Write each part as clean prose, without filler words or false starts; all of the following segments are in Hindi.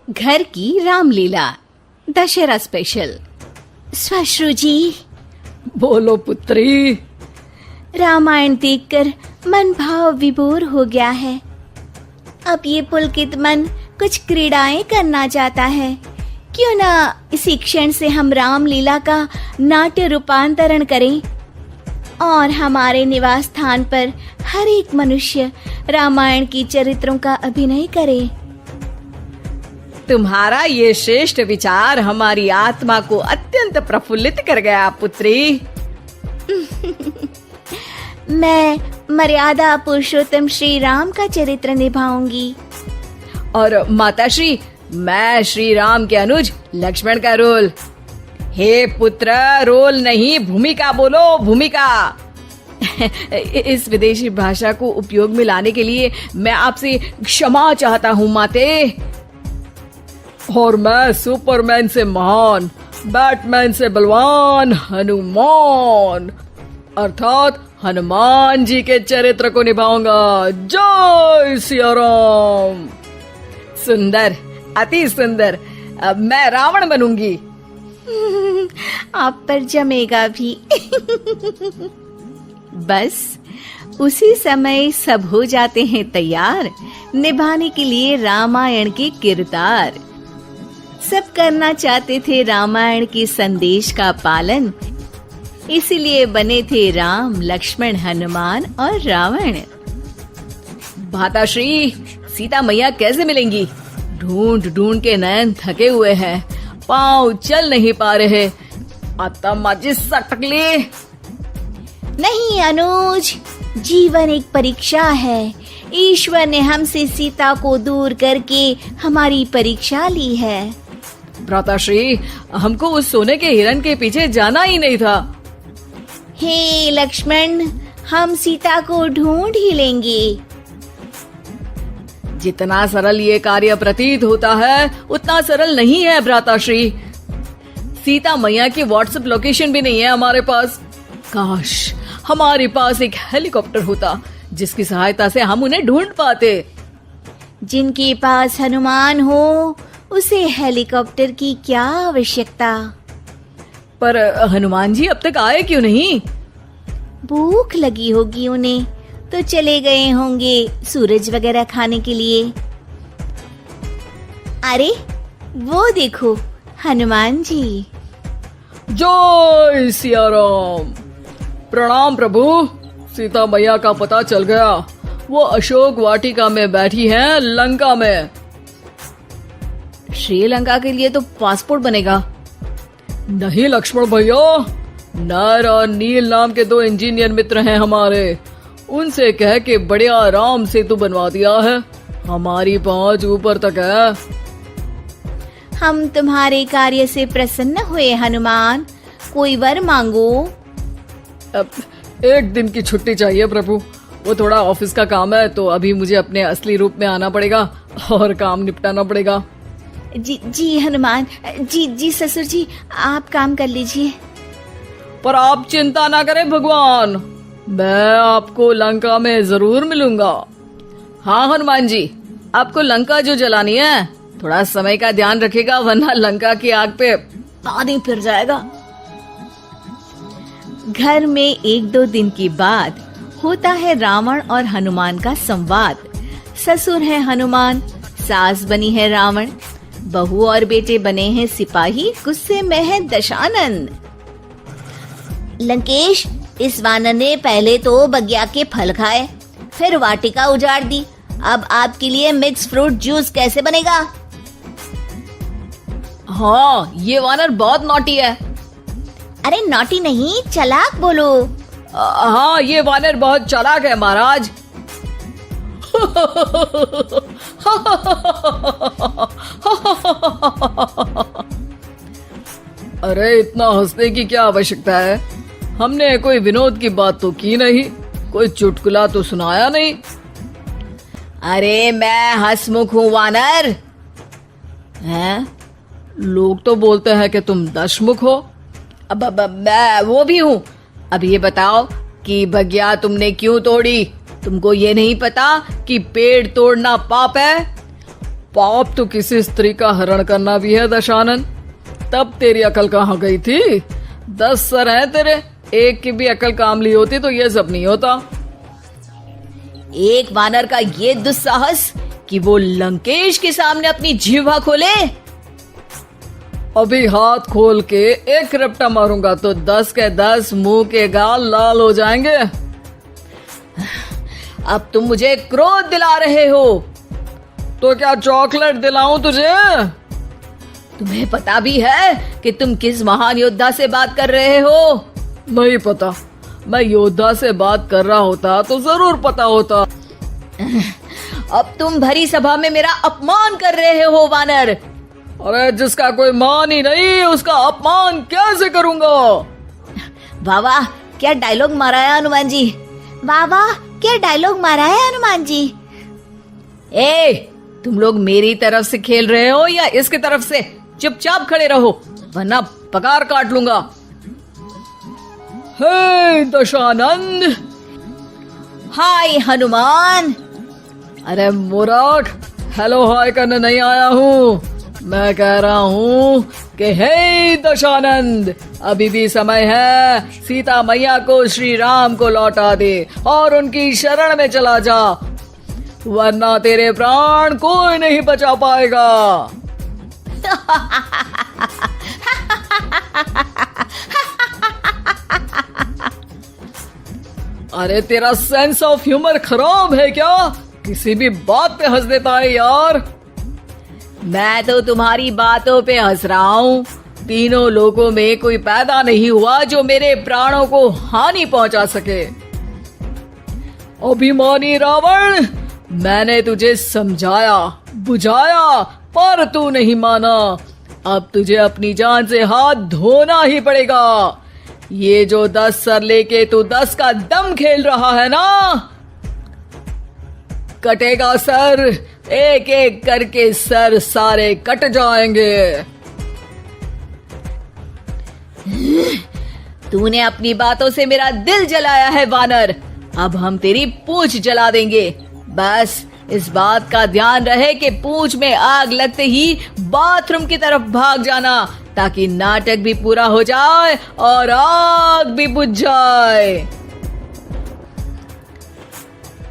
घर की रामलीला दशहरा स्पेशल। श्वश्रु जी, बोलो पुत्री। रामायण देखकर मन भाव विभोर हो गया है। अब ये पुलकित मन कुछ क्रीड़ाएं करना चाहता है। क्यों ना इसी क्षण से हम रामलीला का नाट्य रूपांतरण करें और हमारे निवास स्थान पर हर एक मनुष्य रामायण की चरित्रों का अभिनय करे। तुम्हारा ये श्रेष्ठ विचार हमारी आत्मा को अत्यंत प्रफुल्लित कर गया पुत्री। मैं मर्यादा पुरुषोत्तम श्री राम का चरित्र निभाऊंगी। और माताश्री, मैं श्री राम के अनुज लक्ष्मण का रोल। हे पुत्र, रोल नहीं भूमिका बोलो, भूमिका। इस विदेशी भाषा को उपयोग में लाने के लिए मैं आपसे क्षमा चाहता हूँ माते। और मैं सुपरमैन से महान, बैटमैन से बलवान हनुमान अर्थात हनुमान जी के चरित्र को निभाऊंगा। जय सिया राम। सुंदर, अति सुंदर। अब मैं रावण बनूंगी। आप पर जमेगा भी। बस उसी समय सब हो जाते हैं तैयार निभाने के लिए रामायण के किरदार। सब करना चाहते थे रामायण के संदेश का पालन, इसीलिए बने थे राम, लक्ष्मण, हनुमान और रावण। माताश्री, सीता मैया कैसे मिलेंगी? ढूंढ ढूंढ के नयन थके हुए हैं, पाँव चल नहीं पा रहे। आता माजी सटकली। नहीं अनुज, जीवन एक परीक्षा है। ईश्वर ने हमसे सीता को दूर करके हमारी परीक्षा ली है। भ्राताश्री, हमको उस सोने के हिरण के पीछे जाना ही नहीं था। हे लक्ष्मण, हम सीता को ढूंढ ही लेंगे। जितना सरल ये कार्य प्रतीत होता है उतना सरल नहीं है भ्राताश्री। सीता मैया की व्हाट्सएप लोकेशन भी नहीं है हमारे पास। काश हमारे पास एक हेलीकॉप्टर होता जिसकी सहायता से हम उन्हें ढूंढ पाते। जिनके पास हनुमान हो उसे हेलीकॉप्टर की क्या आवश्यकता। पर हनुमान जी अब तक आए क्यों नहीं? भूख लगी होगी उन्हें, तो चले गए होंगे सूरज वगैरह खाने के लिए। अरे वो देखो हनुमान जी। जय सिया राम। प्रणाम प्रभु। सीता मैया का पता चल गया, वो अशोक वाटिका में बैठी हैं लंका में। श्रीलंका के लिए तो पासपोर्ट बनेगा। नहीं लक्ष्मण भैया, नर और नील नाम के 2 इंजीनियर मित्र हैं हमारे। उनसे कह के बढ़िया आराम सेतु बनवा दिया है। हमारी पहुंच ऊपर तक है। हम तुम्हारे कार्य से प्रसन्न हुए हनुमान, कोई वर मांगो। अब 1 दिन की छुट्टी चाहिए प्रभु। वो थोड़ा ऑफिस का काम है तो अभी मुझे अपने असली रूप में आना पड़ेगा और काम निपटाना पड़ेगा। जी हनुमान जी ससुर जी, आप काम कर लीजिए। पर आप चिंता ना करें भगवान, मैं आपको लंका में जरूर मिलूंगा। हाँ हनुमान जी, आपको लंका जो जलानी है थोड़ा समय का ध्यान रखेगा, वरना लंका की आग पे पानी फिर जाएगा। घर में 1-2 दिन के बाद होता है रावण और हनुमान का संवाद। ससुर है हनुमान, सास बनी है रावण, बहू और बेटे बने हैं सिपाही, गुस्से में है दशानंद। लंकेश, इस वानर ने पहले तो बगिया के फल खाए, फिर वाटिका उजाड़ दी। अब आपके लिए मिक्स फ्रूट जूस कैसे बनेगा? हाँ, ये वानर बहुत नॉटी है। अरे नॉटी नहीं, चालाक बोलो। हाँ, ये वानर बहुत चालाक है महाराज। अरे इतना हंसने की क्या आवश्यकता है? हमने कोई विनोद की बात तो की नहीं, कोई चुटकुला तो सुनाया नहीं। अरे मैं हंसमुख हूँ वानर। हैं? लोग तो बोलते हैं कि तुम दशमुख हो। अब मैं वो भी हूँ। अब ये बताओ कि बगिया तुमने क्यों तोड़ी? तुमको ये नहीं पता कि पेड़ तोड़ना पाप है? पाप तो किसी स्त्री का हरण करना भी है दशानन। तब तेरी अकल कहाँ गई थी? 10 सर हैं तेरे, एक की भी अकल काम ली होती तो ये सब नहीं होता। एक वानर का ये दुस्साहस कि वो लंकेश के सामने अपनी जिह्वा खोले। अभी हाथ खोल के एक रपटा मारूंगा तो 10 के 10 मुंह के गाल लाल हो जाएंगे। अब तुम मुझे क्रोध दिला रहे हो। तो क्या चॉकलेट दिलाऊं तुझे? तुम्हें पता भी है कि तुम किस महान योद्धा से बात कर रहे हो? नहीं पता। मैं योद्धा से बात कर रहा होता तो जरूर पता होता। अब तुम भरी सभा में मेरा अपमान कर रहे हो वानर। अरे जिसका कोई मान ही नहीं उसका अपमान कैसे करूंगा? वाह वाह, क्या डायलॉग मारा है हनुमान जी। वाह वाह, क्या डायलॉग मारा है हनुमान जी। ए, तुम लोग मेरी तरफ से खेल रहे हो या इसकी तरफ से? चुपचाप खड़े रहो वरना पगार काट लूंगा। हे दशानंद। हाय हनुमान। अरे मूर्ख, हेलो हाय करने नहीं आया हूँ। मैं कह रहा हूँ कि हे दशानंद, अभी भी समय है। सीता मैया को श्री राम को लौटा दे और उनकी शरण में चला जा, वरना तेरे प्राण कोई नहीं बचा पाएगा। अरे तेरा सेंस ऑफ ह्यूमर खराब है क्या? किसी भी बात पे हंस देता है यार। मैं तो तुम्हारी बातों पे हंस रहा हूँ। तीनों लोगों में कोई पैदा नहीं हुआ जो मेरे प्राणों को हानि पहुंचा सके। अभिमानी रावण, मैंने तुझे समझाया बुझाया पर तू नहीं माना। अब तुझे अपनी जान से हाथ धोना ही पड़ेगा। ये जो 10 सर लेके तू 10 का दम खेल रहा है ना, कटेगा सर। एक एक करके सर सारे कट जाएंगे। तूने अपनी बातों से मेरा दिल जलाया है वानर। अब हम तेरी पूंछ जला देंगे। बस इस बात का ध्यान रहे कि पूंछ में आग लगते ही बाथरूम की तरफ भाग जाना, ताकि नाटक भी पूरा हो जाए और आग भी बुझ जाए।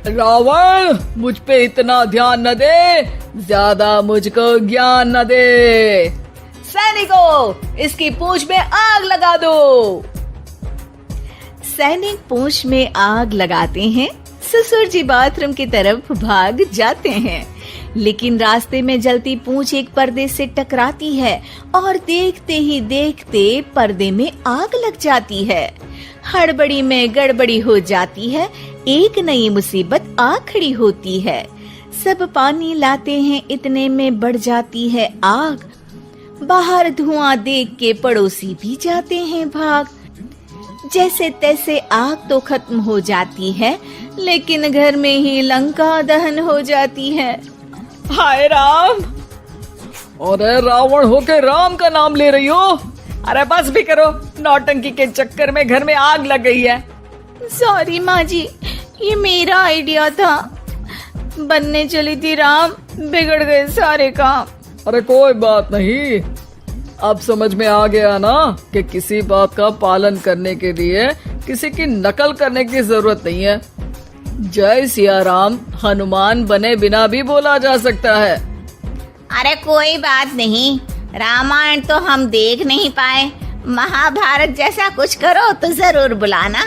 रावण, मुझ पे इतना ध्यान न दे, ज्यादा मुझको ज्ञान न दे। सैनिकों, इसकी पूंछ में आग लगा दो। सैनिक पूंछ में आग लगाते हैं। ससुर जी बाथरूम की तरफ भाग जाते हैं, लेकिन रास्ते में जलती पूंछ एक पर्दे से टकराती है और देखते ही देखते पर्दे में आग लग जाती है। हड़बड़ी में गड़बड़ी हो जाती है। एक नई मुसीबत आ खड़ी होती है। सब पानी लाते हैं, इतने में बढ़ जाती है आग। बाहर धुआं देख के पड़ोसी भी जाते हैं भाग। जैसे तैसे आग तो खत्म हो जाती है, लेकिन घर में ही लंका दहन हो जाती है। हाय राम। अरे रावण होके राम का नाम ले रही हो? अरे बस भी करो, नौटंकी के चक्कर में घर में आग लग गई है। सॉरी माँ जी, ये मेरा आइडिया था। बनने चली थी राम, बिगड़ गए सारे काम। अरे कोई बात नहीं, अब समझ में आ गया ना कि किसी बात का पालन करने के लिए किसी की नकल करने की जरूरत नहीं है। जय सिया राम हनुमान बने बिना भी बोला जा सकता है। अरे कोई बात नहीं, रामायण तो हम देख नहीं पाए। महाभारत जैसा कुछ करो तो जरूर बुलाना।